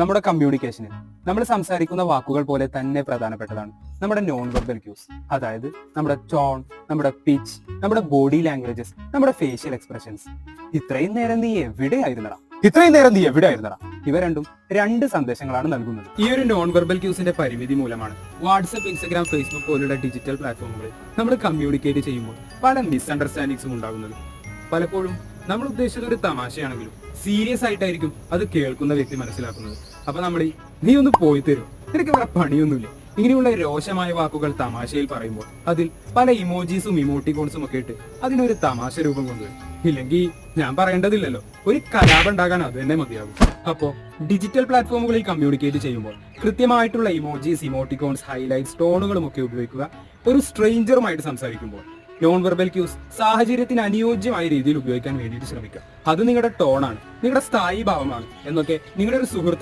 നമ്മുടെ കമ്മ്യൂണിക്കേഷന് നമ്മൾ സംസാരിക്കുന്ന വാക്കുകൾ പോലെ തന്നെ പ്രധാനപ്പെട്ടതാണ് നമ്മുടെ നോൺ വെർബൽ ക്യൂസ്. അതായത് നമ്മുടെ ടോൺ, നമ്മുടെ പിച്ച്, നമ്മുടെ ബോഡി ലാംഗ്വേജസ്, നമ്മുടെ ഫേഷ്യൽ എക്സ്പ്രഷൻസ്. ഇത്രയും നേരം നീ എവിടെയായിരുന്നടാ? ഇവ രണ്ടും രണ്ട് സന്ദേശങ്ങളാണ് നൽകുന്നത്. ഈ ഒരു നോൺ വെർബൽ ക്യൂസിന്റെ പരിമിതി മൂലമാണ് വാട്സ്ആപ്പ്, ഇൻസ്റ്റഗ്രാം, ഫേസ്ബുക്ക് പോലുള്ള ഡിജിറ്റൽ പ്ലാറ്റ്ഫോമുകളിൽ നമ്മൾ കമ്മ്യൂണിക്കേറ്റ് ചെയ്യുമ്പോൾ പല മിസ്അണ്ടർസ്റ്റാൻഡിങ്സും ഉണ്ടാകുന്നത്. പലപ്പോഴും നമ്മൾ ഉദ്ദേശിച്ചത് ഒരു തമാശയാണെങ്കിലും സീരിയസ് ആയിട്ടായിരിക്കും അത് കേൾക്കുന്ന വ്യക്തി മനസ്സിലാക്കുന്നത്. അപ്പൊ നമ്മൾ നീ ഒന്ന് പോയി തരും, നിനക്ക് വേറെ പണിയൊന്നുമില്ല, ഇങ്ങനെയുള്ള രോഷമായ വാക്കുകൾ തമാശയിൽ പറയുമ്പോൾ അതിൽ പല ഇമോജീസും ഇമോട്ടിക്കോൺസും ഒക്കെ ഇട്ട് അതിനൊരു തമാശ രൂപം കൊണ്ടുവരും. ഇല്ലെങ്കിൽ ഞാൻ പറയേണ്ടതില്ലല്ലോ, ഒരു കലാപം ഉണ്ടാകാൻ അത് തന്നെ മതിയാകും. അപ്പോ ഡിജിറ്റൽ പ്ലാറ്റ്ഫോമുകളിൽ കമ്മ്യൂണിക്കേറ്റ് ചെയ്യുമ്പോൾ കൃത്യമായിട്ടുള്ള ഇമോജീസ്, ഇമോട്ടിക്കോൺസ്, ഹൈലൈറ്റ്സ്, ടോണുകളും ഒക്കെ ഉപയോഗിക്കുക. ഒരു സ്ട്രേഞ്ചറുമായിട്ട് സംസാരിക്കുമ്പോൾ നോൺ വെർബൽ ക്യൂസ് സാഹചര്യത്തിന് അനുയോജ്യമായ രീതിയിൽ ഉപയോഗിക്കാൻ വേണ്ടിയിട്ട് ശ്രമിക്കുക. അത് നിങ്ങളുടെ ടോണാണ്, നിങ്ങളുടെ സ്ഥായി ഭാവമാണ് എന്നൊക്കെ നിങ്ങളുടെ ഒരു സുഹൃത്തിന്